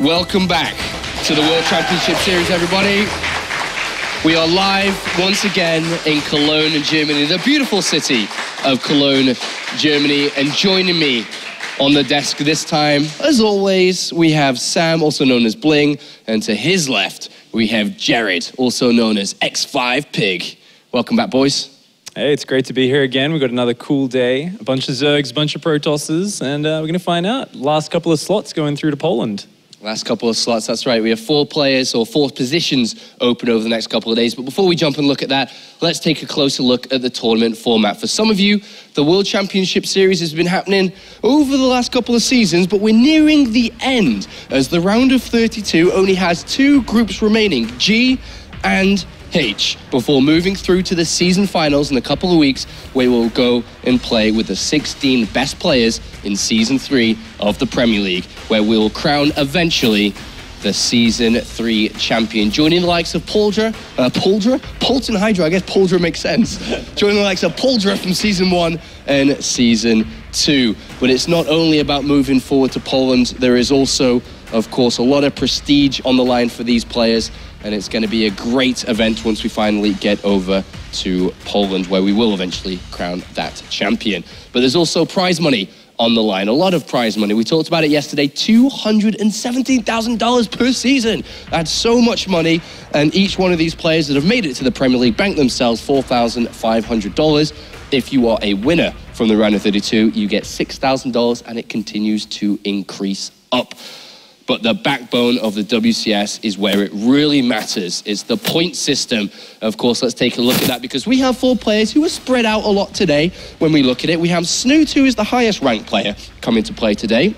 Welcome back to the World Championship Series, everybody. We are live once again in Cologne, Germany, the beautiful city of Cologne, Germany. And joining me on the desk this time, as always, we have Sam, also known as Bling, and to his left, we have Jared, also known as X5 Pig. Welcome back, boys. Hey, it's great to be here again. We've got another cool day, a bunch of Zergs, a bunch of Protosses, and we're going to find out. Last couple of slots going through to Poland. Last couple of slots, that's right. We have 4 players or 4 positions open over the next couple of days. But before we jump and look at that, let's take a closer look at the tournament format. For some of you, the World Championship Series has been happening over the last couple of seasons, but we're nearing the end as the round of 32 only has 2 groups remaining, G and H, before moving through to the season finals in a couple of weeks, where we'll go and play with the 16 best players in Season 3 of the Premier League, where we'll crown eventually the Season 3 champion. Joining the likes of Poldra, Polton Hydra, I guess Poldra makes sense. Joining the likes of Poldra from Season 1 and Season 2. But it's not only about moving forward to Poland, there is also, of course, a lot of prestige on the line for these players. And it's going to be a great event once we finally get over to Poland, where we will eventually crown that champion. But there's also prize money on the line, a lot of prize money. We talked about it yesterday, $217,000 per season. That's so much money. And each one of these players that have made it to the Premier League bank themselves $4,500. If you are a winner from the round of 32, you get $6,000, and it continues to increase up. But the backbone of the WCS is where it really matters. It's the point system. Of course, let's take a look at that, because we have 4 players who are spread out a lot today when we look at it. We have Snute, who is the highest ranked player, coming to play today,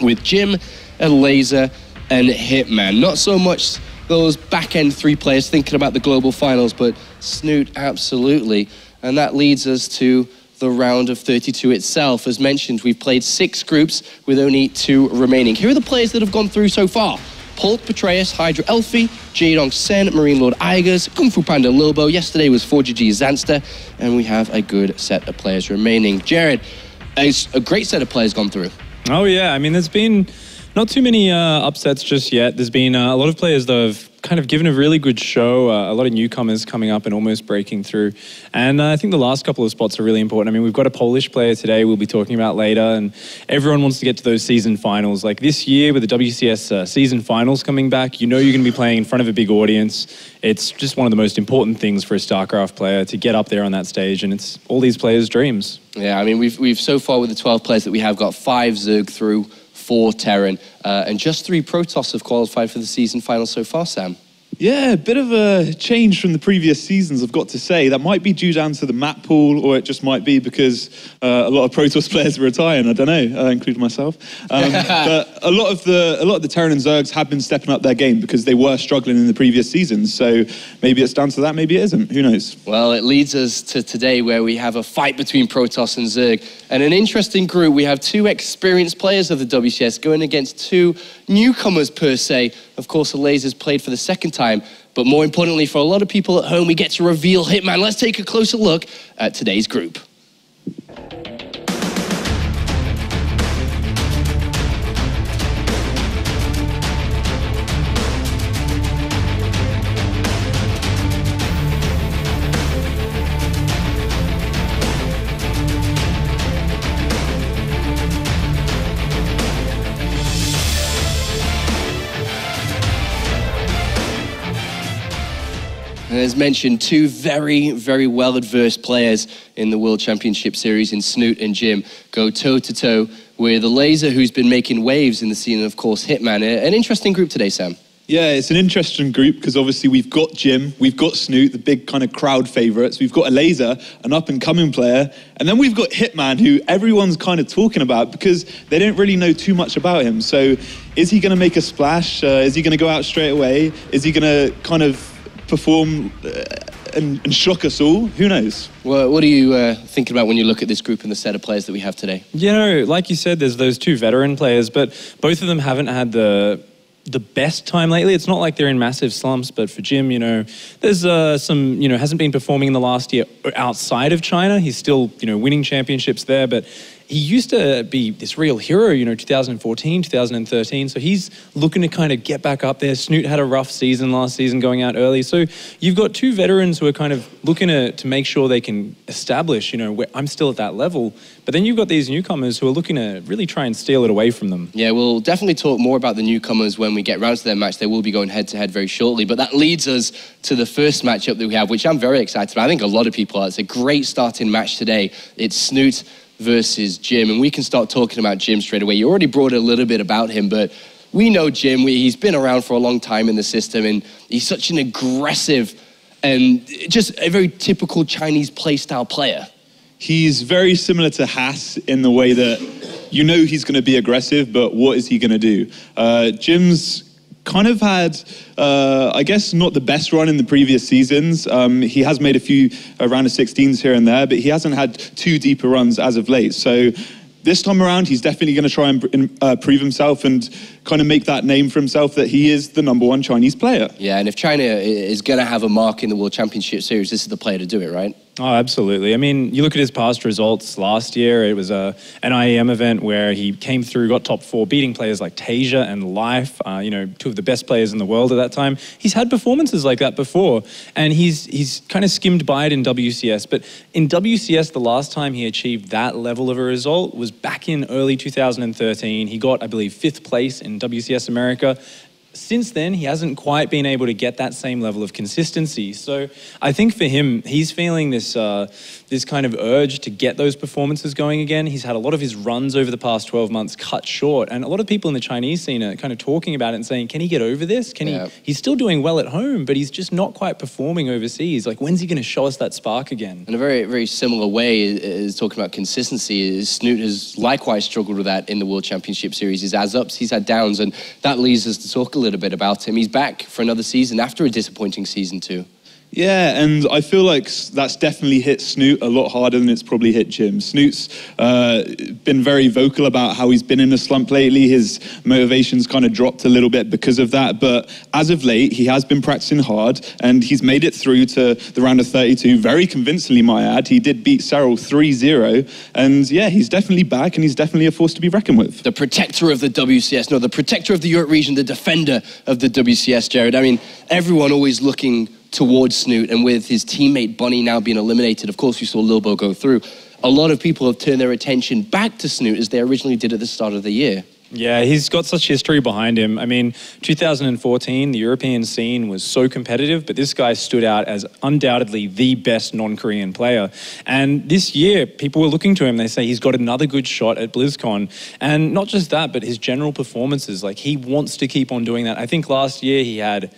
with Jim and Laser and Hitman. Not so much those back-end 3 players thinking about the global finals, but Snute absolutely. And that leads us to the round of 32 itself. As mentioned, we've played 6 groups with only 2 remaining. Here are the players that have gone through so far. Polk, Petraeus, Hydra Elfie, Jadong Sen, Marine Lord Igers, Kung Fu Panda Lobo. Yesterday was 4GG Zanster, and we have a good set of players remaining. Jared, a great set of players gone through. Oh yeah, I mean, there's been not too many upsets just yet. There's been a lot of players that have kind of given a really good show, a lot of newcomers coming up and almost breaking through. And I think the last couple of spots are really important. I mean, we've got a Polish player today we'll be talking about later, and everyone wants to get to those season finals. Like this year with the WCS season finals coming back, you know you're going to be playing in front of a big audience. It's just one of the most important things for a StarCraft player to get up there on that stage, and it's all these players' dreams. Yeah, I mean, we've so far with the 12 players that we have got 5 Zerg through, 4 Terran, and just 3 Protoss have qualified for the season final so far, Sam. Yeah, a bit of a change from the previous seasons, I've got to say. That might be due down to the map pool, or it just might be because a lot of Protoss players are retiring. I don't know, including myself. But a lot of the Terran and Zergs have been stepping up their game because they were struggling in the previous seasons. So maybe it's down to that, maybe it isn't. Who knows? Well, it leads us to today, where we have a fight between Protoss and Zerg. And an interesting group. We have 2 experienced players of the WCS going against 2 newcomers per se. Of course, the Lasers played for the 2nd time, but more importantly, for a lot of people at home, we get to reveal Hitman. Let's take a closer look at today's group. And as mentioned, 2 very, very well-adversed players in the World Championship Series in Snute and Jim go toe-to-toe with a Laser who's been making waves in the scene, and of course, Hitman. An interesting group today, Sam. Yeah, it's an interesting group because obviously we've got Jim, we've got Snute, the big kind of crowd favourites, we've got a Laser, an up-and-coming player, and then we've got Hitman, who everyone's kind of talking about because they don't really know too much about him. So is he going to make a splash? Is he going to go out straight away? Is he going to kind of perform and shock us all? Who knows? Well, what are you thinking about when you look at this group and the set of players that we have today? You know, like you said, there's those 2 veteran players, but both of them haven't had the best time lately. It's not like they're in massive slumps, but for Jim, you know, there's some, you know, hasn't been performing in the last year outside of China. He's still, you know, winning championships there, but he used to be this real hero, 2014, 2013. So he's looking to kind of get back up there. Snute had a rough season last season going out early. So you've got two veterans who are kind of looking to make sure they can establish, where I'm still at that level. But then you've got these newcomers who are looking to really try and steal it away from them. Yeah, we'll definitely talk more about the newcomers when we get round to their match. They will be going head-to-head very shortly. But that leads us to the first matchup that we have, which I'm very excited about. I think a lot of people are. It's a great starting match today. It's Snute versus Jim. And we can start talking about Jim straight away. You already brought a little bit about him, but we know Jim. He's been around for a long time in the system, and he's such an aggressive and just a very typical Chinese playstyle player. He's very similar to Haas in the way that he's going to be aggressive, but what is he going to do? Jim's kind of had, I guess, not the best run in the previous seasons. He has made a few round of 16s here and there, but he hasn't had too deep runs as of late. So this time around, he's definitely going to try and prove himself and kind of make that name for himself that he is the #1 Chinese player. Yeah, and if China is going to have a mark in the World Championship Series, this is the player to do it, right? Oh, absolutely. I mean, you look at his past results last year, it was an IEM event where he came through, got top 4, beating players like Tasia and Life, two of the best players in the world at that time. He's had performances like that before, and he's kind of skimmed by it in WCS. But in WCS, the last time he achieved that level of a result was back in early 2013. He got, I believe, 5th place in WCS America. Since then, he hasn't quite been able to get that same level of consistency. So I think for him, he's feeling this this kind of urge to get those performances going again. He's had a lot of his runs over the past 12 months cut short. And a lot of people in the Chinese scene are kind of talking about it and saying, can he get over this? He's still doing well at home, but he's just not quite performing overseas. Like, when's he going to show us that spark again? In a very, very similar way is talking about consistency. Snute has likewise struggled with that in the World Championship Series. He's has ups, he's had downs, and that leads us to talk a little bit about him. He's back for another season after a disappointing season 2. Yeah, and I feel like that's definitely hit Snute a lot harder than it's probably hit Jim. Snute's been very vocal about how he's been in a slump lately. His motivation's kind of dropped a little bit because of that. But as of late, he has been practicing hard, and he's made it through to the round of 32 very convincingly, might I add. He did beat Cyril 3-0. And yeah, he's definitely back, and he's definitely a force to be reckoned with. The protector of the WCS, the protector of the Europe region, the defender of the WCS, Jared. I mean, everyone always looking towards Snute, and with his teammate Bunny now being eliminated, of course, you saw Lilbo go through. A lot of people have turned their attention back to Snute as they originally did at the start of the year. Yeah, he's got such history behind him. I mean, 2014, the European scene was so competitive, but this guy stood out as undoubtedly the best non-Korean player. And this year, people were looking to him. They say he's got another good shot at BlizzCon. And not just that, but his general performances, like, he wants to keep on doing that. I think last year he had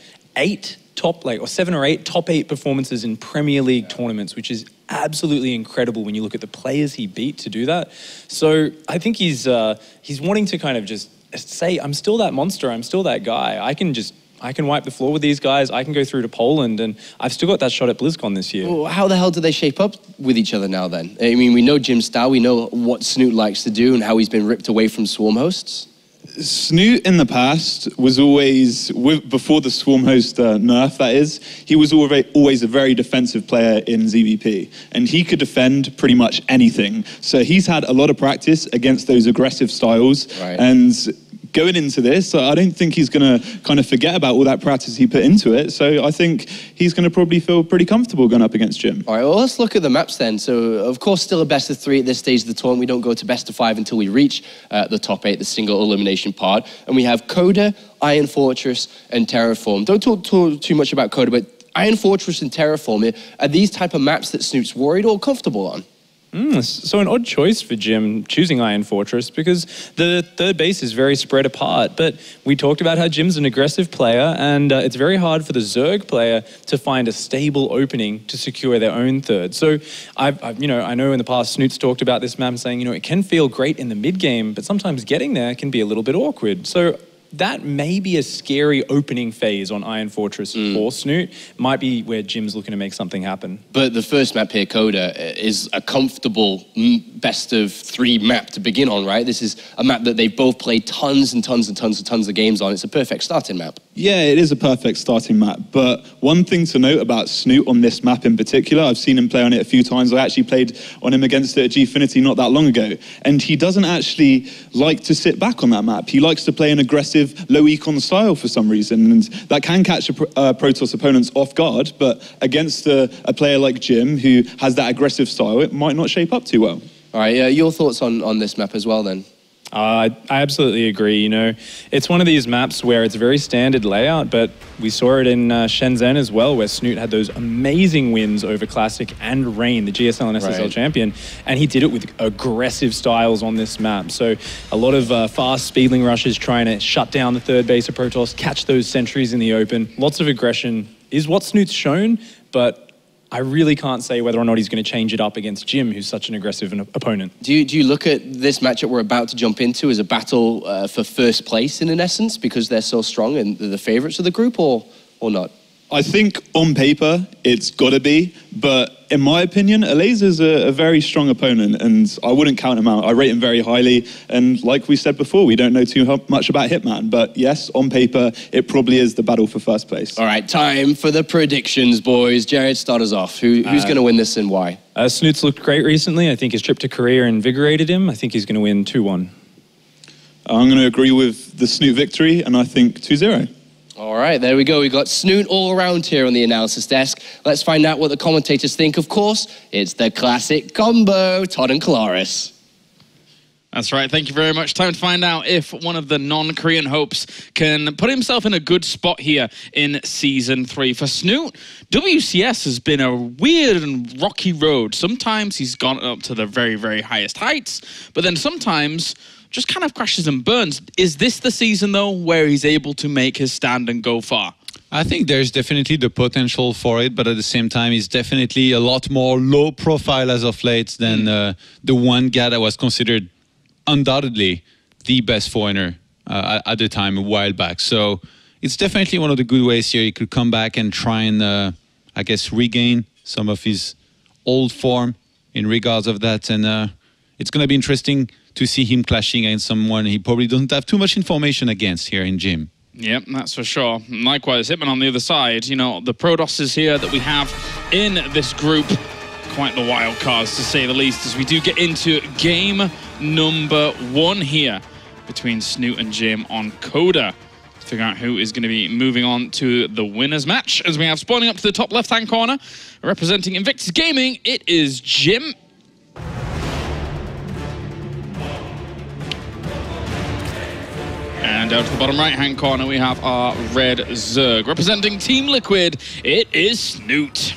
7 or 8 top 8 performances in Premier League tournaments, which is absolutely incredible when you look at the players he beat to do that. So I think he's wanting to kind of just say, I'm still that monster, I'm still that guy. I can wipe the floor with these guys, I can go through to Poland, and I've still got that shot at BlizzCon this year. Well, how the hell do they shape up with each other now then? I mean, we know Jim's style, we know what Snute likes to do and how he's been ripped away from Swarm hosts. Snute in the past was always, before the Swarm host nerf, that is, he was always a very defensive player in ZvP, and he could defend pretty much anything. So he's had a lot of practice against those aggressive styles, right. And going into this, I don't think he's going to kind of forget about all that practice he put into it. So I think he's going to probably feel pretty comfortable going up against Jim. All right, well, let's look at the maps then. So, of course, still a best of 3 at this stage of the tournament. We don't go to best of 5 until we reach the top 8, the single elimination part. And we have Coda, Iron Fortress, and Terraform. Don't talk too much about Coda, but Iron Fortress and Terraform, are these type of maps that Snute's worried or comfortable on? So an odd choice for Jim choosing Iron Fortress, because the third base is very spread apart. But we talked about how Jim's an aggressive player, and it's very hard for the Zerg player to find a stable opening to secure their own third. So I know in the past Snute's talked about this map saying, it can feel great in the mid game, but sometimes getting there can be a little bit awkward. So that may be a scary opening phase on Iron Fortress for Snute. Might be where Jim's looking to make something happen. But the first map here, Coda, is a comfortable best of 3 map to begin on, right? This is a map that they've both played tons and tons and tons and tons of games on. It's a perfect starting map. Yeah, it is a perfect starting map. But one thing to note about Snute on this map in particular, I've seen him play on it a few times. I actually played on him against it at Gfinity not that long ago. And he doesn't actually like to sit back on that map. He likes to play an aggressive, low econ style for some reason. And that can catch Protoss opponents off guard. But against a player like Jim, who has that aggressive style, it might not shape up too well. All right, your thoughts on this map as well, then? I absolutely agree. You know, it's one of these maps where it's a very standard layout, but we saw it in Shenzhen as well, where Snute had those amazing wins over Classic and Reign, the GSL and SSL champion, and he did it with aggressive styles on this map. So a lot of fast speedling rushes trying to shut down the third base of Protoss, catch those sentries in the open. Lots of aggression is what Snute's shown, but I really can't say whether or not he's going to change it up against Jim, who's such an aggressive opponent. Do you look at this matchup we're about to jump into as a battle for first place in essence, because they're so strong and they're the favourites of the group, or not? I think on paper it's got to be, but in my opinion, Alazer's a very strong opponent, and I wouldn't count him out. I rate him very highly, and like we said before, we don't know too much about Hitman, but yes, on paper, it probably is the battle for first place. All right, time for the predictions, boys. Jared, start us off. Who's going to win this and why? Snute's looked great recently. I think his trip to Korea invigorated him. I think he's going to win 2-1. I'm going to agree with the Snute victory, and I think 2-0. All right, there we go. We've got Snute all around here on the analysis desk. Let's find out what the commentators think. Of course, it's the classic combo, Todd and Colaris. That's right. Thank you very much. Time to find out if one of the non-Korean hopes can put himself in a good spot here in Season 3. For Snute, WCS has been a weird and rocky road. Sometimes he's gone up to the very, very highest heights, but then sometimes just kind of crashes and burns. Is this the season, though, where he's able to make his stand and go far? I think there's definitely the potential for it, but at the same time, he's definitely a lot more low profile as of late than the one guy that was considered undoubtedly the best foreigner at the time a while back. So it's definitely one of the good ways here. He could come back and try and, I guess, regain some of his old form in regards of that. And it's going to be interesting to see him clashing against someone he probably doesn't have too much information against here in Gym. Yep, that's for sure. Likewise, Hitman on the other side. You know, the Protosses here that we have in this group, quite the wild cards to say the least, as we do get into game number 1 here between Snute and Jim on Coda. To figure out who is going to be moving on to the winners match, as we have spawning up to the top left-hand corner, representing Invictus Gaming, it is Jim. And down to the bottom right-hand corner, we have our red Zerg. Representing Team Liquid, it is Snute.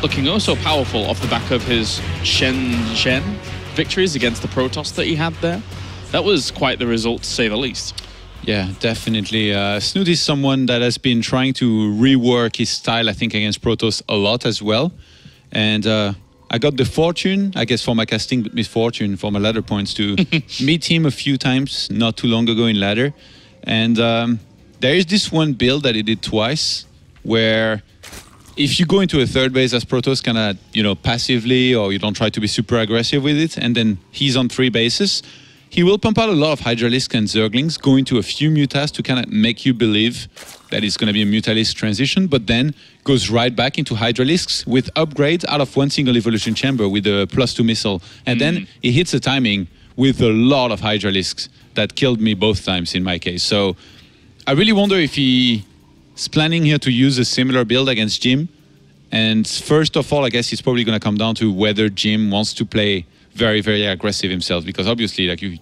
Looking oh so powerful off the back of his Shenzhen victories against the Protoss that he had there. That was quite the result, to say the least. Yeah, definitely. Snute is someone that has been trying to rework his style, I think, against Protoss a lot as well. And I got the fortune, I guess for my casting, but misfortune for my ladder points to meet him a few times not too long ago in ladder. And there is this one build that he did twice where if you go into a third base as Protoss kind of, you know, passively, or you don't try to be super aggressive with it, and then he's on 3 bases, he will pump out a lot of Hydralisks and Zerglings, go into a few Mutas to kind of make you believe that it's going to be a Mutalisk transition, but then goes right back into Hydralisks with upgrades out of one single evolution chamber with a +2 missile. And then he hits the timing with a lot of Hydralisks that killed me both times in my case. So I really wonder if he's planning here to use a similar build against Jim. And first of all, I guess it's probably going to come down to whether Jim wants to play very, very aggressive himself, because obviously, like, you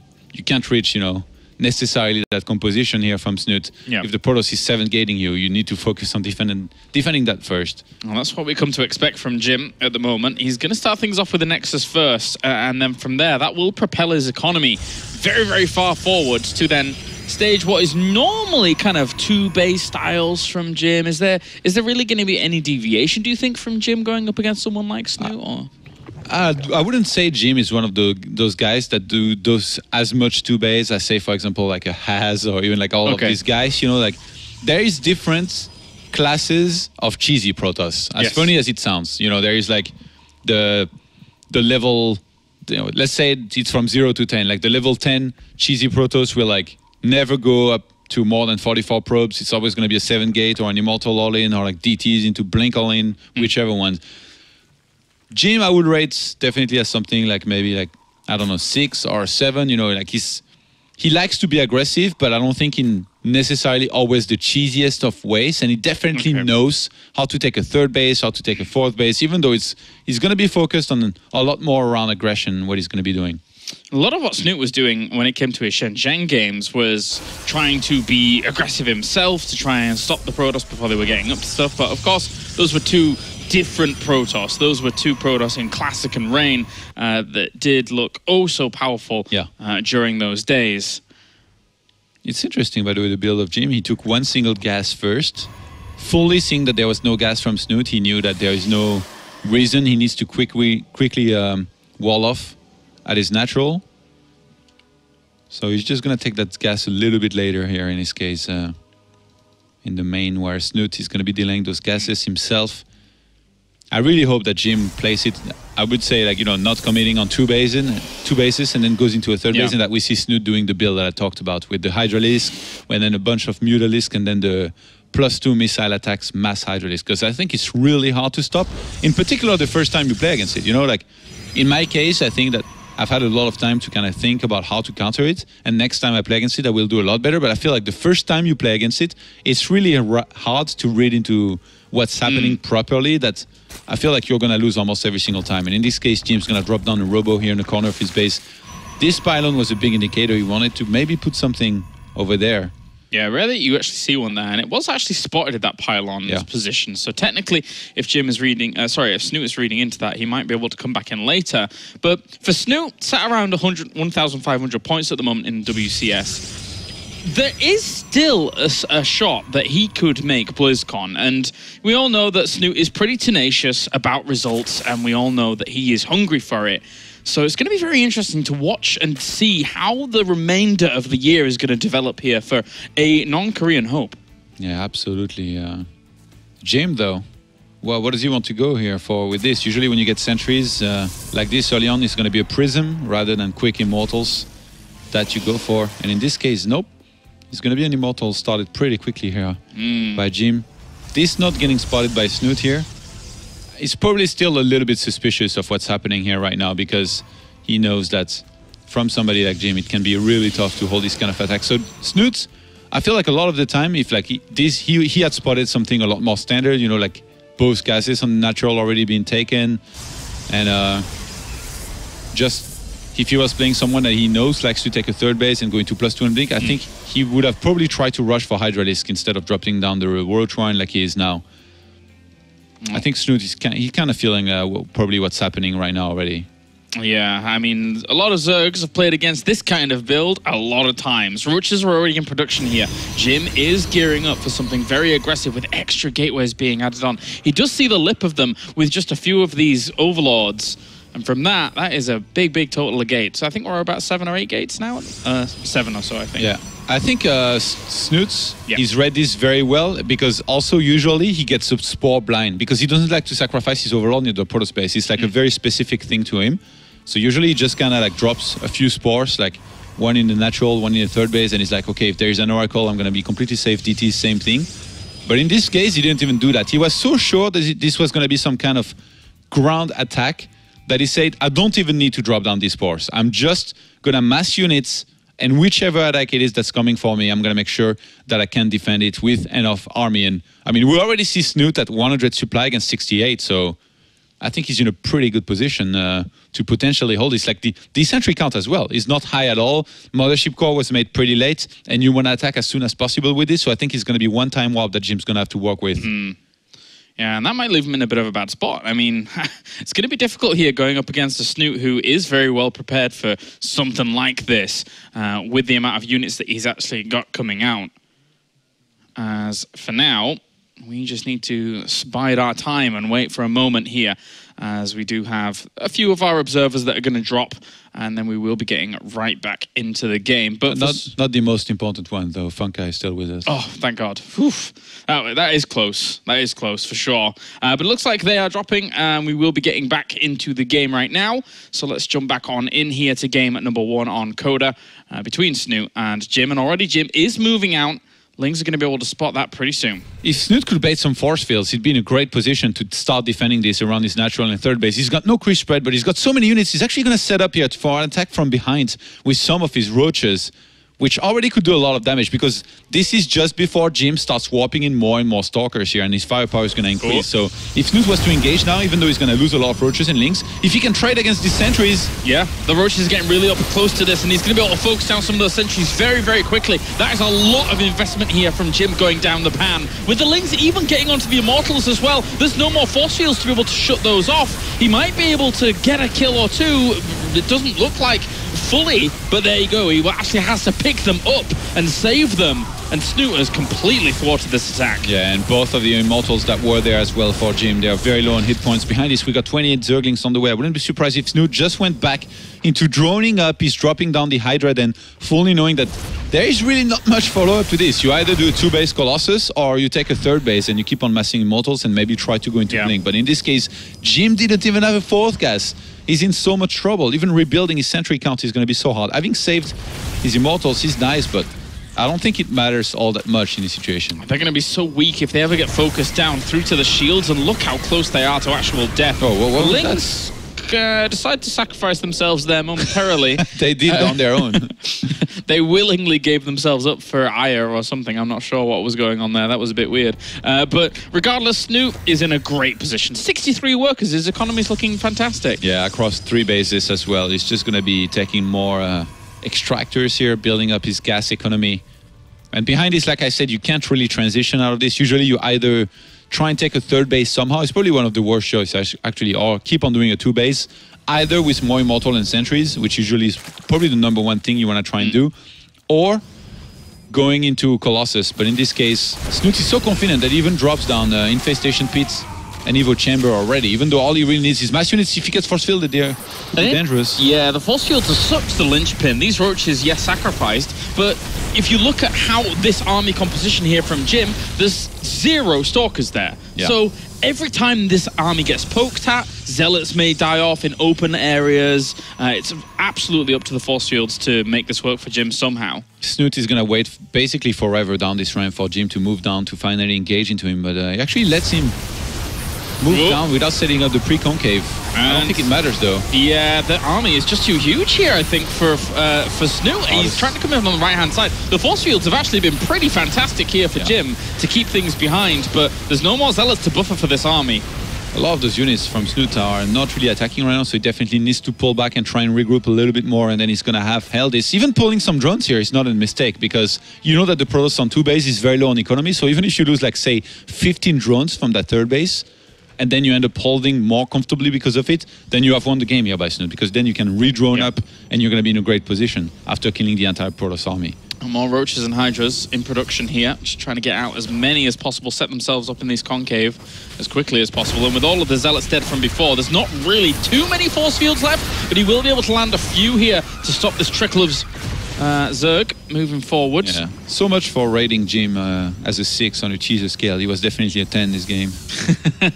can't reach, you know, necessarily that composition here from Snute. If the Protoss is 7-gating you, you need to focus on defending that first. Well, that's what we come to expect from Jim at the moment. He's going to start things off with the Nexus first, and then from there, that will propel his economy very, very far forwards to then stage what is normally kind of 2 base styles from Jim. Is there really going to be any deviation, do you think, from Jim going up against someone like Snute? Or? I wouldn't say Jim is one of those guys that do those as much 2-base as, say, for example, like a Haz or even like all of these guys. You know, like there is different classes of cheesy Protoss. As funny as it sounds, you know, there is like the level, you know, let's say it's from 0 to 10. Like the level 10 cheesy Protoss will like never go up to more than 44 probes. It's always going to be a 7-gate or an Immortal all-in or like DTs into Blink all-in, whichever one. Jim, I would rate definitely as something like maybe like, I don't know, 6 or 7. You know, like he likes to be aggressive, but I don't think in necessarily always the cheesiest of ways. And he definitely knows how to take a 3rd base, how to take a 4th base, even though he's going to be focused on a lot more around aggression, what he's going to be doing. A lot of what Snute was doing when it came to his Shenzhen games was trying to be aggressive himself to try and stop the Protoss before they were getting up to stuff. But of course, those were two different Protoss. Those were two Protoss in Classic and Rain that did look oh so powerful during those days. It's interesting, by the way, the build of Jim. He took one single gas first, fully seeing that there was no gas from Snute. He knew that there is no reason he needs to quickly wall off at his natural. So he's just going to take that gas a little bit later here in his case. In the main, where Snute is going to be delaying those gases himself. I really hope that Jim plays it, I would say, like, you know, not committing on 2 bases and then goes into a 3rd base, and that we see Snute doing the build that I talked about with the Hydralisk, and then a bunch of Mutalisk, and then the +2 missile attacks mass Hydralisk, because I think it's really hard to stop, in particular the first time you play against it. You know, like, in my case, I think that I've had a lot of time to kind of think about how to counter it, and next time I play against it, I will do a lot better. But I feel like the first time you play against it, it's really hard to read into what's happening properly, that I feel like you're going to lose almost every single time. And in this case, Jim's going to drop down a Robo here in the corner of his base. This pylon was a big indicator. He wanted to maybe put something over there. Yeah, rarely you actually see one there, and it was actually spotted at that pylon's position. So technically, if Jim is reading, if Snute is reading into that, he might be able to come back in later. But for Snute, sat around 1,500 points at the moment in WCS. There is still a shot that he could make BlizzCon, and we all know that Snute is pretty tenacious about results, and we all know that he is hungry for it. So it's going to be very interesting to watch and see how the remainder of the year is going to develop here for a non-Korean hope. Yeah, absolutely. Jim, though, well, what does he want to go here for with this? Usually when you get sentries like this early on, it's going to be a Prism rather than quick Immortals that you go for. And in this case, nope. It's going to be an Immortal started pretty quickly here by Jim. This not getting spotted by Snute here. He's probably still a little bit suspicious of what's happening here right now, because he knows that from somebody like Jim, it can be really tough to hold this kind of attack. So Snute, I feel like a lot of the time, if like he had spotted something a lot more standard, you know, like both gases on natural already being taken, and just if he was playing someone that he knows likes to take a 3rd base and go into +2 and Blink, I think he would have probably tried to rush for Hydralisk instead of dropping down the World Shrine like he is now. I think Snute is kind of feeling probably what's happening right now already. Yeah, I mean, a lot of Zergs have played against this kind of build a lot of times. Roaches are already in production here. Jim is gearing up for something very aggressive with extra gateways being added on. He does see the lip of them with just a few of these Overlords. And from that is a big, big total of gates. So I think we're about 7 or 8 gates now. 7 or so, I think. Yeah. I think Snute, he's read this very well, because also usually he gets a Spore blind, because he doesn't like to sacrifice his Overlord near the Protoss base. It's like a very specific thing to him. So usually he just kind of like drops a few Spores, like one in the natural, one in the 3rd base, and he's like, okay, if there is an Oracle, I'm going to be completely safe. DT, same thing. But in this case, he didn't even do that. He was so sure that this was going to be some kind of ground attack that he said, I don't even need to drop down these Spores. I'm just going to mass units, and whichever attack it is that's coming for me, I'm going to make sure that I can defend it with enough army. And I mean, we already see Snute at 100 supply against 68, so I think he's in a pretty good position to potentially hold this. Like the sentry count as well is not high at all. Mothership Core was made pretty late, and you want to attack as soon as possible with this, so I think it's going to be one-time warp that Jim's going to have to work with. Yeah, and that might leave him in a bit of a bad spot. I mean, it's going to be difficult here going up against a Snute who is very well prepared for something like this with the amount of units that he's actually got coming out. As for now, we just need to bide our time and wait for a moment here, as we do have a few of our observers that are going to drop, and then we will be getting right back into the game. But not the most important one, though. Funka is still with us. Oh, thank God. Oof. That is close. That is close, for sure. But it looks like they are dropping, and we will be getting back into the game right now. So let's jump back on in here to game number 1 on Coda between Snute and Jim. And already Jim is moving out. Lings are going to be able to spot that pretty soon. If Snute could bait some force fields, he'd be in a great position to start defending this around his natural and third base. He's got no crease spread, but he's got so many units. He's actually going to set up here for an attack from behind with some of his roaches, which already could do a lot of damage, because this is just before Jim starts warping in more and more stalkers here, and his firepower is going to increase. So if Snute was to engage now, even though he's going to lose a lot of roaches and links, if he can trade against these sentries... Yeah, the roaches are getting really up close to this, and he's going to be able to focus down some of those sentries very, very quickly. That is a lot of investment here from Jim going down the pan. With the links even getting onto the Immortals as well, there's no more force fields to be able to shut those off. He might be able to get a kill or two. It doesn't look like fully, but there you go. He actually has to pick them up and save them, and Snute has completely thwarted this attack. Yeah, and both of the Immortals that were there as well for Jim, they are very low on hit points. Behind this, we got 28 Zerglings on the way. I wouldn't be surprised if Snute just went back into droning up. He's dropping down the Hydra, then fully knowing that there is really not much follow-up to this. You either do a 2-base Colossus, or you take a 3rd base and you keep on massing Immortals and maybe try to go into Blink. But in this case, Jim didn't even have a 4th gas. He's in so much trouble. Even rebuilding his sentry count is going to be so hard. Having saved his Immortals, he's nice, but I don't think it matters all that much in this situation. They're going to be so weak if they ever get focused down through to the shields, and look how close they are to actual death. Oh, what was Lings decide to sacrifice themselves there momentarily. They did on their own. They willingly gave themselves up for ire or something. I'm not sure what was going on there. That was a bit weird. But regardless, Snute is in a great position. 63 workers. His economy is looking fantastic. Yeah, across 3 bases as well. He's just going to be taking more extractors here, building up his gas economy. And behind this, like I said, you can't really transition out of this. Usually you either try and take a 3rd base somehow. It's probably one of the worst choices, actually, or keep on doing a 2-base, either with more Immortal and Sentries, which usually is probably the #1 thing you want to try and do, or going into Colossus. But in this case, Snute is so confident that he even drops down Infestation Pits and Evo Chamber already, even though all he really needs is mass units. If he gets force fielded, they're dangerous. Yeah, the force fields are such the linchpin. These roaches, yes, sacrificed, but if you look at how this army composition here from Jim, there's 0 stalkers there. Yeah. So every time this army gets poked at, zealots may die off in open areas. It's absolutely up to the force fields to make this work for Jim somehow. Snute is going to wait basically forever down this ramp for Jim to move down to finally engage into him, but he actually lets him move down without setting up the pre-concave. I don't think it matters, though. Yeah, the army is just too huge here, I think, for Snute. He's trying to come in on the right-hand side. The force fields have actually been pretty fantastic here for Jim to keep things behind, but there's no more zealots to buffer for this army. A lot of those units from Snute are not really attacking right now, so he definitely needs to pull back and try and regroup a little bit more, and then he's going to have hell this. Even pulling some drones here is not a mistake, because you know that the Protoss on 2 base is very low on economy, so even if you lose, like, say, 15 drones from that 3rd base, and then you end up holding more comfortably because of it, then you have won the game here by Snute, because then you can re-drone up and you're going to be in a great position after killing the entire Protoss army. More roaches and hydras in production here, just trying to get out as many as possible, set themselves up in these concave as quickly as possible. And with all of the zealots dead from before, there's not really too many force fields left, but he will be able to land a few here to stop this trickle of Zerg moving forward. Yeah. So much for rating Jim as a 6 on a cheeser scale. He was definitely a 10 this game.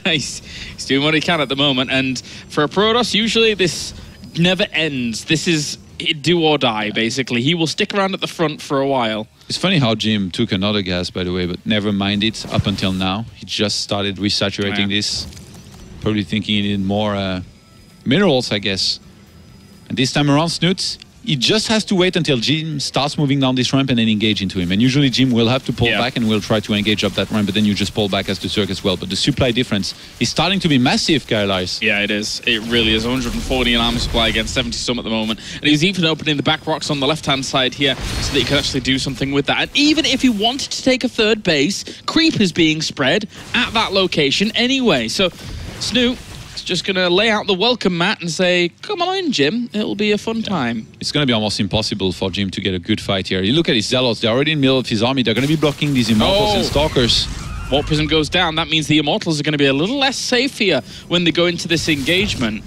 he's doing what he can at the moment, and for a Protoss, usually this never ends. This is do or die, basically. He will stick around at the front for a while. It's funny how Jim took another gas, by the way, but never mind it up until now. He just started resaturating this, probably thinking he needed more minerals, I guess. And this time around, Snute, he just has to wait until Jim starts moving down this ramp and then engage into him. And usually Jim will have to pull back and will try to engage up that ramp, but then you just pull back as the Zerg as well. But the supply difference is starting to be massive, Kylais. Yeah, it is. It really is. 140 in armor supply against 70 some at the moment. And he's even opening the back rocks on the left-hand side here so that he can actually do something with that. And even if he wanted to take a 3rd base, creep is being spread at that location anyway. So Snute just going to lay out the welcome mat and say, come on in, Jim. It'll be a fun time. It's going to be almost impossible for Jim to get a good fight here. You look at his zealots. They're already in the middle of his army. They're going to be blocking these Immortals and Stalkers. Warp Prism goes down. That means the Immortals are going to be a little less safe here when they go into this engagement.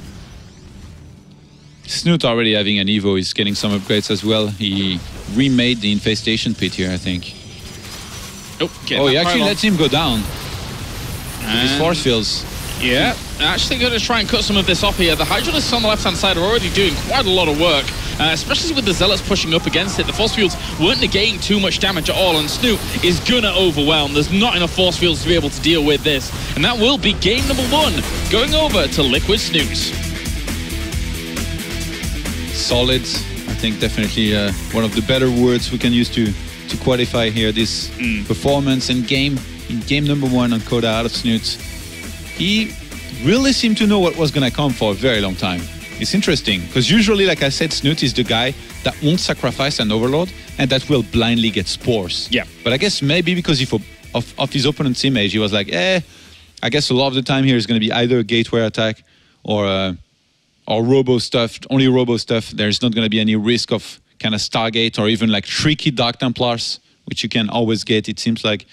Snute already having an Evo, is getting some upgrades as well. He remade the Infestation Pit here, I think. Oh, he actually lets him go down. With his force fields. Yeah, actually going to try and cut some of this off here. The Hydralisks on the left-hand side are already doing quite a lot of work, especially with the Zealots pushing up against it. The force fields weren't negating too much damage at all, and Snute is going to overwhelm. There's not enough force fields to be able to deal with this. And that will be game number 1, going over to Liquid Snute. Solid. I think definitely one of the better words we can use to qualify here this performance and game in game number 1 on Coda out of Snute. He really seemed to know what was going to come for a very long time. It's interesting, because usually, like I said, Snute is the guy that won't sacrifice an Overlord and that will blindly get spores. Yeah. But I guess maybe because of his opponent's image, he was like, I guess a lot of the time here is going to be either a gateway attack or robo stuff, only robo stuff. There's not going to be any risk of kind of Stargate or even like tricky Dark Templars, which you can always get, it seems like.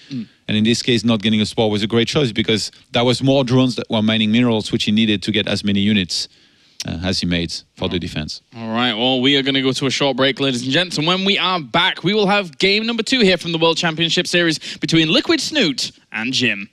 And in this case, not getting a spore was a great choice because that was more drones that were mining minerals, which he needed to get as many units as he made for the defense. All right, well, we are going to go to a short break, ladies and gents. And when we are back, we will have game number 2 here from the World Championship Series between Liquid Snute and Jim.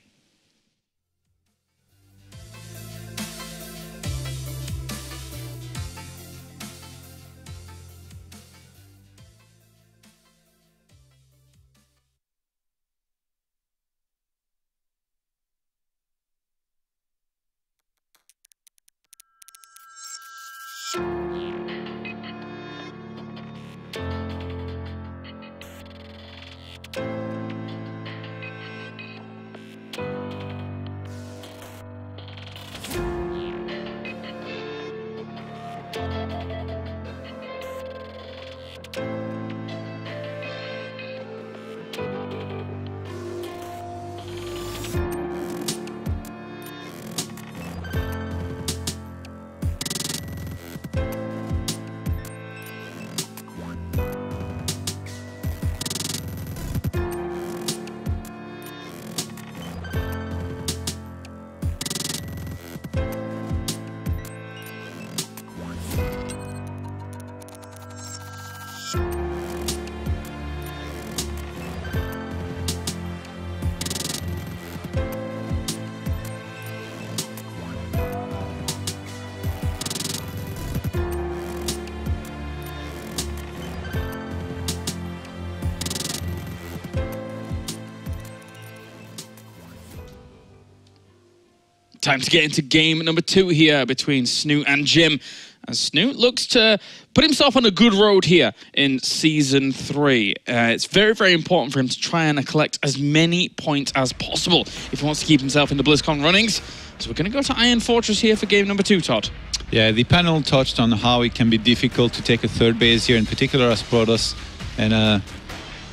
Time to get into game number 2 here between Snute and Jim. As Snute looks to put himself on a good road here in Season 3. It's very, very important for him to try and collect as many points as possible if he wants to keep himself in the BlizzCon runnings. So we're going to go to Iron Fortress here for game number 2, Todd. Yeah, the panel touched on how it can be difficult to take a third base here, in particular as Protoss. And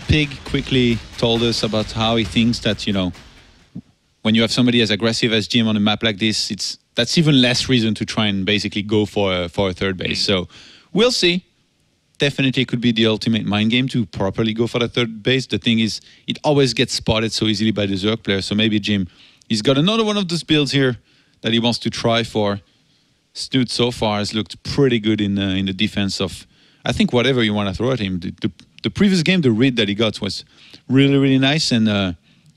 Pig quickly told us about how he thinks that, you know, when you have somebody as aggressive as Jim on a map like this, that's even less reason to try and basically go for a third base. So we'll see. Definitely could be the ultimate mind game to properly go for the third base. The thing is, it always gets spotted so easily by the Zerg player. So maybe Jim, he's got another one of those builds here that he wants to try for. Snute so far has looked pretty good in the defense of, I think, whatever you want to throw at him. The previous game, the read that he got was really, really nice. And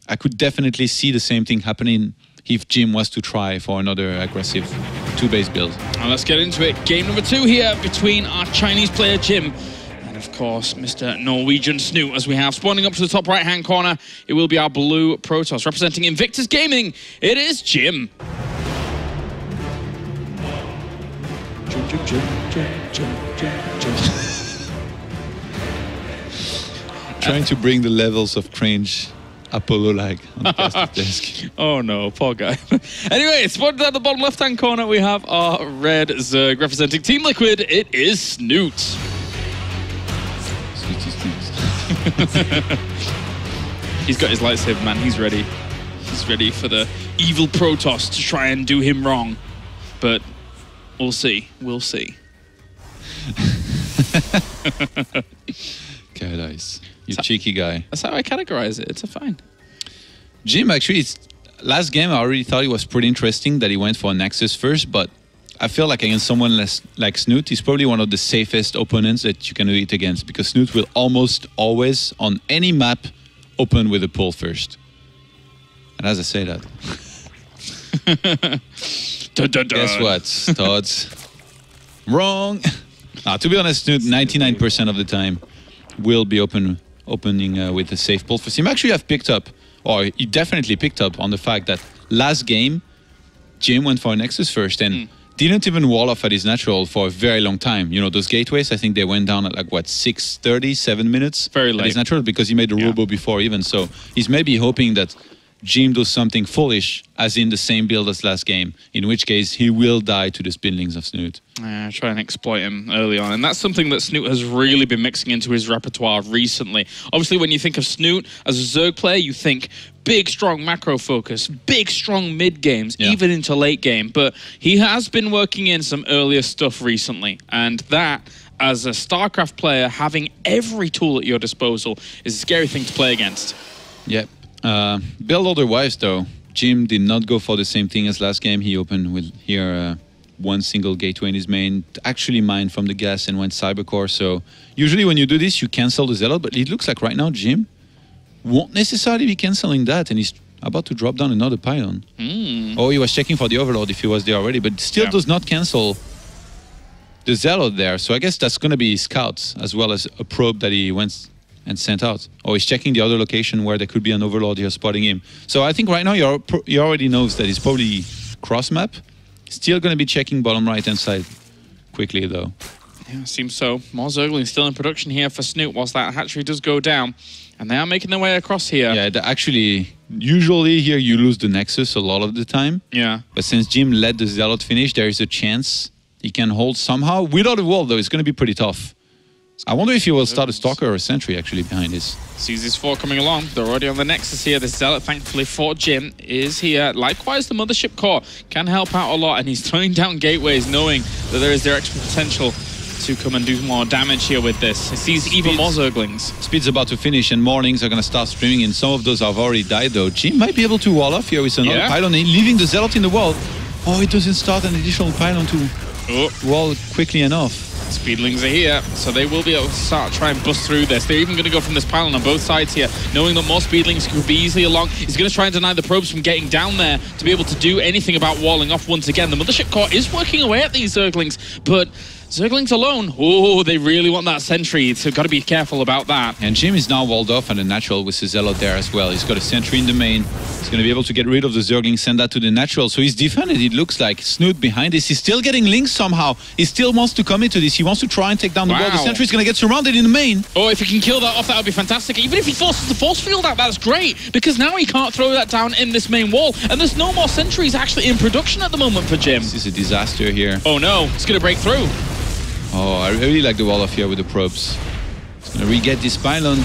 I could definitely see the same thing happening if Jim was to try for another aggressive 2-base build. Now let's get into it. Game number 2 here between our Chinese player Jim and, of course, Mr. Norwegian Snute. As we have spawning up to the top right-hand corner, it will be our blue Protoss. Representing Invictus Gaming, it is Jim. Trying to bring the levels of cringe Apollo-like on the casting desk. Oh no, poor guy. Anyway, spotted at the bottom left-hand corner, we have our red Zerg representing Team Liquid. It is Snute. He's got his lightsaber, man. He's ready. He's ready for the evil Protoss to try and do him wrong. But we'll see. We'll see. Paradise. You cheeky guy. That's how I categorize it. It's a fine. Jim, actually, last game I already thought it was pretty interesting that he went for Nexus first, but I feel like against someone less like Snute, he's probably one of the safest opponents that you can do it against, because Snute will almost always, on any map, open with a pull first. And as I say that... Dun, dun, dun. Guess what, Stodds? Wrong! To be honest, Snute, 99% of the time, will be opening with a safe pull first. He actually have picked up, or he definitely picked up on the fact that last game, Jim went for a Nexus first, and didn't even wall off at his natural for a very long time. You know, those gateways, I think they went down at like, what, 6:30, 7 minutes? Very late. At his natural, because he made the robo before even. So he's maybe hoping that Jim does something foolish, as in the same build as last game, in which case he will die to the speedlings of Snute. Try and exploit him early on. And that's something that Snute has really been mixing into his repertoire recently. Obviously, when you think of Snute as a Zerg player, you think big, strong macro focus, big, strong mid games, even into late game. But he has been working in some earlier stuff recently. And that, as a StarCraft player, having every tool at your disposal is a scary thing to play against. Yep. Build otherwise, though. Jim did not go for the same thing as last game. He opened with here one single gateway in his main, actually mined from the gas and went Cybercore. So usually when you do this, you cancel the Zealot. But it looks like right now, Jim won't necessarily be cancelling that, and he's about to drop down another pylon. Oh, he was checking for the Overlord if he was there already, but still does not cancel the Zealot there. So I guess that's going to be his scouts, as well as a probe that he went and sent out. Or he's checking the other location where there could be an Overlord here spotting him. So I think right now he already knows that he's probably cross-map. Still going to be checking bottom right-hand side quickly, though. Yeah, seems so. More Zerglings still in production here for Snute whilst that hatchery does go down. And they are making their way across here. Yeah, actually, usually here you lose the Nexus a lot of the time. Yeah. But since Jim let the Zealot finish, there is a chance he can hold somehow. Without a wall, though, it's going to be pretty tough. I wonder if he will start a Stalker or a Sentry, actually, behind this. Sees his 4 coming along. They're already on the Nexus here. The Zealot, thankfully, for Jim, is here. Likewise, the Mothership Core can help out a lot, and he's throwing down gateways, knowing that there is their extra potential to come and do more damage here with this. He sees even more Zerglings. Speed's about to finish, and Mornings are going to start streaming, and some of those have already died, though. Jim might be able to wall off here with another pylon, leaving the Zealot in the wall. Oh, it doesn't start an additional pylon to wall quickly enough. Speedlings are here, so they will be able to try and bust through this. They're even going to go from this pylon on both sides here, knowing that more Speedlings could be easily along. He's going to try and deny the probes from getting down there to be able to do anything about walling off once again. The Mothership Core is working away at these Zerglings, but Zerglings alone, oh, they really want that sentry, so got to be careful about that. And Jim is now walled off and a natural with his Zealot there as well. He's got a sentry in the main. He's going to be able to get rid of the Zergling, send that to the natural. So he's defended, it looks like. Snute behind this. He's still getting links somehow. He still wants to come into this. He wants to try and take down the wall. The sentry's going to get surrounded in the main. Oh, if he can kill that off, that would be fantastic. Even if he forces the force field out, that's great, because now he can't throw that down in this main wall. And there's no more sentries actually in production at the moment for Jim. This is a disaster here. Oh no, it's going to break through. Oh, I really like the wall off here with the probes. He's going to re-get this pylon.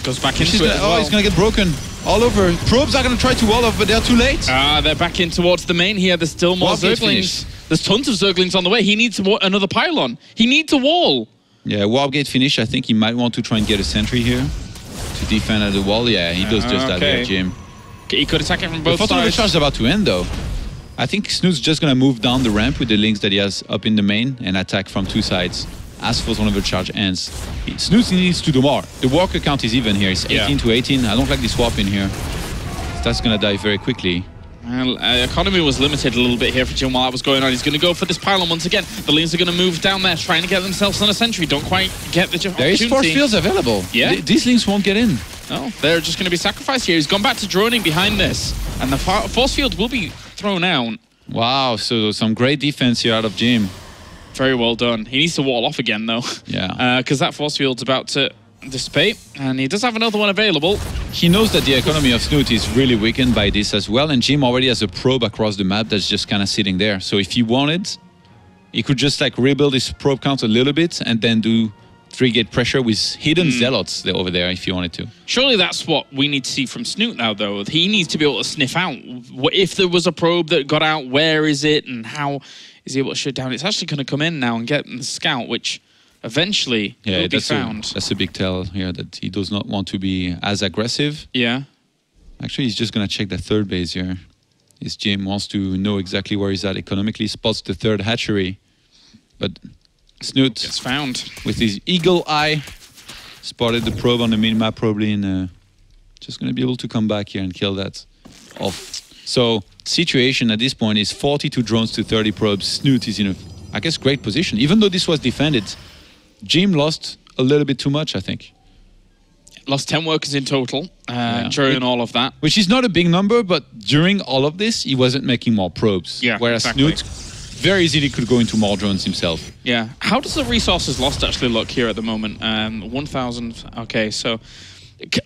Goes back into it as well. Oh, he's going to get broken all over. Probes are going to try to wall off, but they're too late. They're back in towards the main here. There's still more Zerglings. There's tons of Zerglings on the way. He needs another pylon. He needs a wall. Yeah, warp gate finish. I think he might want to try and get a sentry here to defend at the wall. Yeah, he does just that there, Jim. He could attack it from both sides. The photon overcharge is about to end, though. I think Snute's just going to move down the ramp with the links that he has up in the main and attack from two sides. As photon overcharge ends, Snute needs to do more. The walker count is even here. It's 18 to 18. I don't like this swap in here. That's going to die very quickly. Well, economy was limited a little bit here for Jim while that was going on. He's going to go for this pylon once again. The Leans are going to move down there, trying to get themselves on a sentry. Don't quite get the opportunity. There is force fields available. Yeah. These Leans won't get in. No, they're just going to be sacrificed here. He's gone back to droning behind this. And the force field will be thrown out. Wow, so some great defense here out of Jim. Very well done. He needs to wall off again, though. Yeah. Because that force field's about to dissipate, and he does have another one available. He knows that the economy of Snute is really weakened by this as well, and Jim already has a probe across the map that's just kind of sitting there. So if he wanted, he could just like rebuild his probe count a little bit and then do 3-gate pressure with hidden Zealots over there if he wanted to. Surely that's what we need to see from Snute now, though. He needs to be able to sniff out if there was a probe that got out, where is it, and how is he able to shut down? It's actually going to come in now and get the scout, which eventually will be found. That's a big tell here, that he does not want to be as aggressive. Yeah. Actually, he's just going to check the third base here. His Jim wants to know exactly where he's at economically. Spots the third hatchery. But Snute, It's found. with his eagle eye, spotted the probe on the minimap probably, and just going to be able to come back here and kill that off. So, situation at this point is 42 drones to 30 probes. Snute is in a, I guess, great position. Even though this was defended, Jim lost a little bit too much, I think. Lost 10 workers in total during all of that. Which is not a big number, but during all of this, he wasn't making more probes. Yeah, whereas exactly. Snute very easily could go into more drones himself. Yeah. How does the resources lost actually look here at the moment? 1,000. Okay, so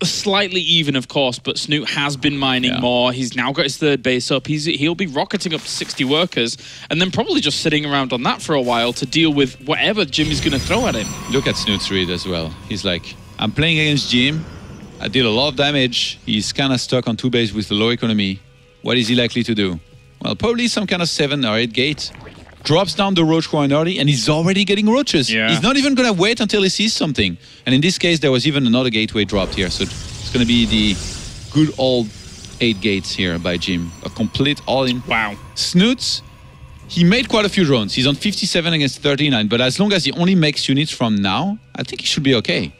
slightly even, of course, but Snute has been mining more. He's now got his third base up. He'll be rocketing up to 60 workers and then probably just sitting around on that for a while to deal with whatever Jim is going to throw at him. Look at Snute's read as well. He's like, I'm playing against Jim. I did a lot of damage. He's kind of stuck on 2 base with the low economy. What is he likely to do? Well, probably some kind of 7 or 8 gate. Drops down the roach quite early, and he's already getting roaches. Yeah. He's not even going to wait until he sees something. And in this case, there was even another gateway dropped here. So it's going to be the good old 8 gates here by Jim. A complete all-in. Wow. Snute, he made quite a few drones. He's on 57 against 39, but as long as he only makes units from now, I think he should be okay.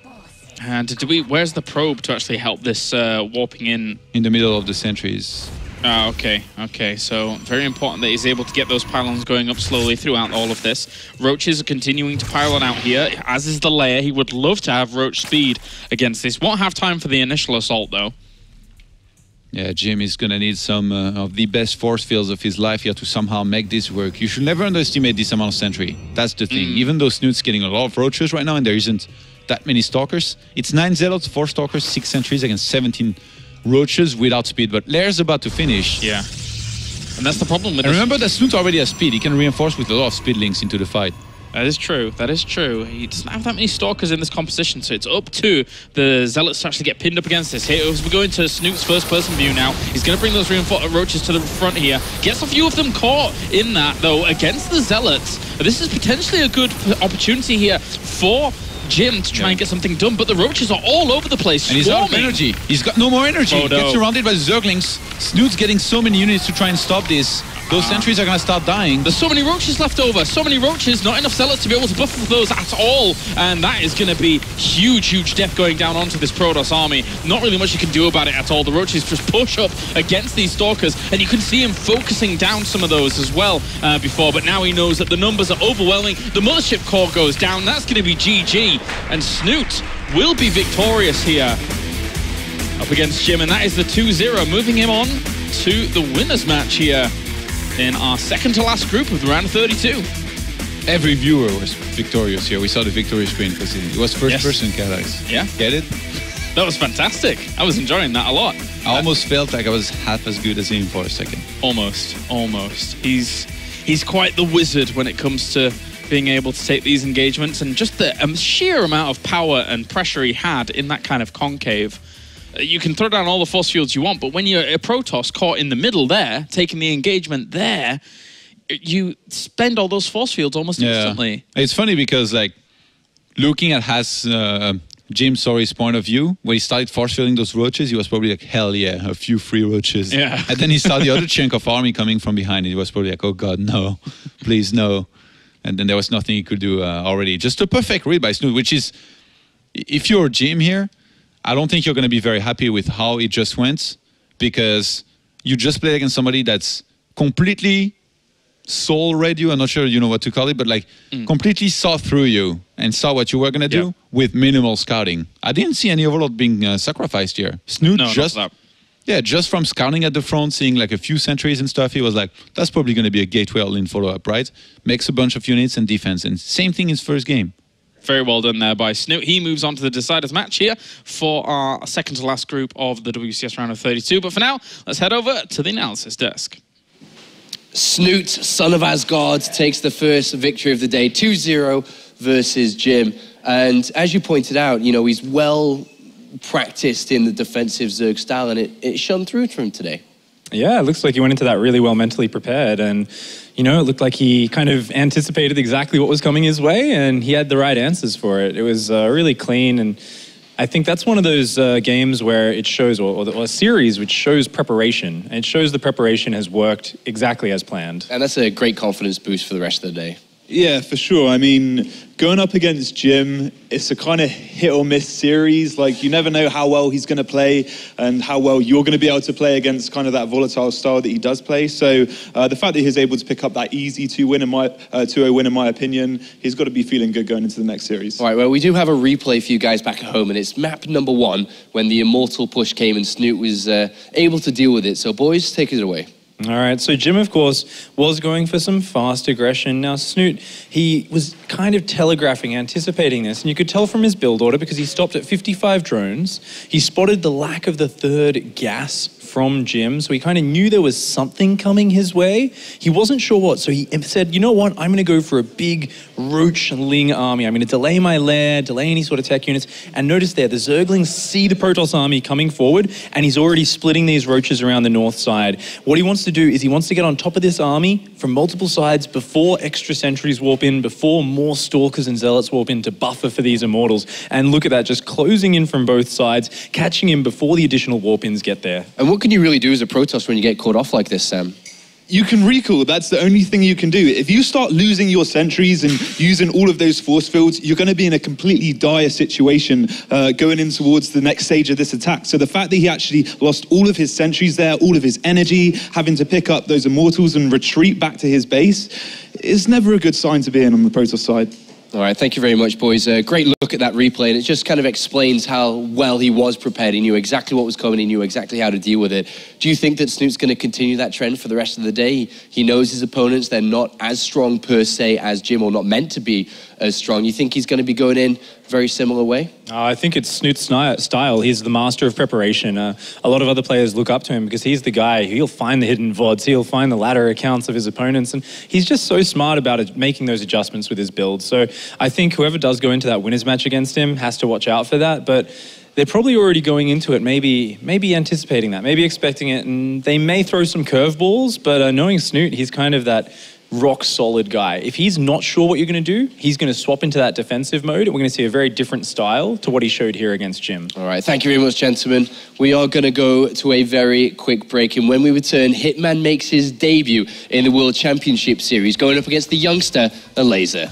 And where's the probe to actually help this warping in? In the middle of the sentries. Oh, okay. So very important that he's able to get those pylons going up slowly throughout all of this. Roaches are continuing to pile on out here, as is the layer. He would love to have roach speed against this. Won't have time for the initial assault, though. Yeah, Jim is going to need some of the best force fields of his life here to somehow make this work. You should never underestimate this amount of sentry. That's the thing. Even though Snute's getting a lot of roaches right now and there isn't that many stalkers, it's 9 zealots, 4 stalkers, 6 sentries against 17 roaches without speed. But Lair's about to finish. Yeah. And that's the problem with And this. remember that Snute already has speed. He can reinforce with a lot of speed links into the fight. That is true. That is true. He doesn't have that many stalkers in this composition, so it's up to the zealots to actually get pinned up against this. Here, as we go into Snute's first-person view now, he's going to bring those reinforced roaches to the front here. Gets a few of them caught in that, though, against the zealots. This is potentially a good opportunity here for Jim to try and get something done, but the roaches are all over the place. And he's out of energy. He's got no more energy. Oh, no. Gets surrounded by the Zerglings. Snute's getting so many units to try and stop this. Those sentries are going to start dying. There's so many roaches left over. So many roaches, not enough zealots to be able to buffer those at all. And that is going to be huge death going down onto this Protoss army. Not really much you can do about it at all. The roaches just push up against these stalkers, and you can see him focusing down some of those as well before. But now he knows that the numbers are overwhelming. The mothership core goes down. That's going to be GG. And Snute will be victorious here up against Jim. And that is the 2-0, moving him on to the winners match here in our second to last group of the round of 32. Every viewer was victorious here. We saw the victory screen because it was first person, guys. Yeah. Get it? That was fantastic. I was enjoying that a lot. I almost felt like I was half as good as him for a second. Almost. He's quite the wizard when it comes to being able to take these engagements, and just the sheer amount of power and pressure he had in that kind of concave. You can throw down all the force fields you want, but when you're a Protoss caught in the middle there, taking the engagement there, you spend all those force fields almost instantly. It's funny because, like, looking at Jim Sorry's point of view, when he started force fielding those roaches, he was probably like, hell yeah, a few free roaches. Yeah. And then he saw the other chunk of army coming from behind. He was probably like, oh God, no, please no. And then there was nothing he could do already. Just a perfect read by Snute, which is, if you're Jim here, I don't think you're going to be very happy with how it just went, because you just played against somebody that's completely soul-read you. I'm not sure you know what to call it, but like completely saw through you and saw what you were going to do with minimal scouting. I didn't see any overload being sacrificed here. Snute just from scouting at the front, seeing like a few sentries and stuff, he was like, that's probably going to be a gateway all-in follow-up, right? Makes a bunch of units and defense. And same thing in his first game. Very well done there by Snute. He moves on to the deciders match here for our second to last group of the WCS round of 32. But for now, let's head over to the analysis desk. Snute, son of Asgard, takes the first victory of the day, 2-0 versus Jim. And as you pointed out, you know, he's well practiced in the defensive Zerg style, and it shone through for him today. Yeah, it looks like he went into that really well mentally prepared, and you know, it looked like he kind of anticipated exactly what was coming his way, and he had the right answers for it. It was really clean, and I think that's one of those games where it shows, or a series which shows preparation. And it shows the preparation has worked exactly as planned. And that's a great confidence boost for the rest of the day. Yeah, for sure. I mean, going up against Jim, it's a kind of hit or miss series. Like, you never know how well he's going to play and how well you're going to be able to play against kind of that volatile style that he does play. So the fact that he's able to pick up that easy 2-0 win, in my opinion, he's got to be feeling good going into the next series. All right, well, we do have a replay for you guys back at home, and it's map number 1 when the Immortal push came and Snute was able to deal with it. So, boys, take it away. All right, so Jim, of course, was going for some fast aggression. Now, Snute, he was kind of telegraphing, anticipating this, and you could tell from his build order because he stopped at 55 drones. He spotted the lack of the third gas from Jim, so he kind of knew there was something coming his way. He wasn't sure what, so he said, you know what, I'm going to go for a big Roach Ling army. I'm going to delay my lair, delay any sort of tech units, and notice there, the Zerglings see the Protoss army coming forward, and he's already splitting these Roaches around the north side. What he wants to do is he wants to get on top of this army from multiple sides before extra sentries warp in, before more Stalkers and Zealots warp in to buffer for these Immortals. And look at that, just closing in from both sides, catching him before the additional warp-ins get there. And what can you really do as a Protoss when you get caught off like this, Sam? You can recall, that's the only thing you can do. If you start losing your sentries and using all of those force fields, you're going to be in a completely dire situation going in towards the next stage of this attack. So the fact that he actually lost all of his sentries there, all of his energy, having to pick up those Immortals and retreat back to his base, is never a good sign to be in on the Protoss side. All right, thank you very much, boys. Great look at that replay, and it just kind of explains how well he was prepared. He knew exactly what was coming, he knew exactly how to deal with it. Do you think that Snoot's going to continue that trend for the rest of the day? He knows his opponents, they're not as strong per se as Jim, or not meant to be as strong. You think he's going to be going in a very similar way? I think it's Snoot's style. He's the master of preparation. A lot of other players look up to him because he's the guy. He'll find the hidden VODs, he'll find the ladder accounts of his opponents, and he's just so smart about it, making those adjustments with his build. So I think whoever does go into that winners match against him has to watch out for that, but they're probably already going into it, maybe anticipating that, maybe expecting it, and they may throw some curveballs, but knowing Snute, he's kind of that rock solid guy. If he's not sure what you're going to do, he's going to swap into that defensive mode, and we're going to see a very different style to what he showed here against Jim. All right, thank you very much, gentlemen. We are going to go to a very quick break, and when we return, Hitman makes his debut in the World Championship Series, going up against the youngster, Laser.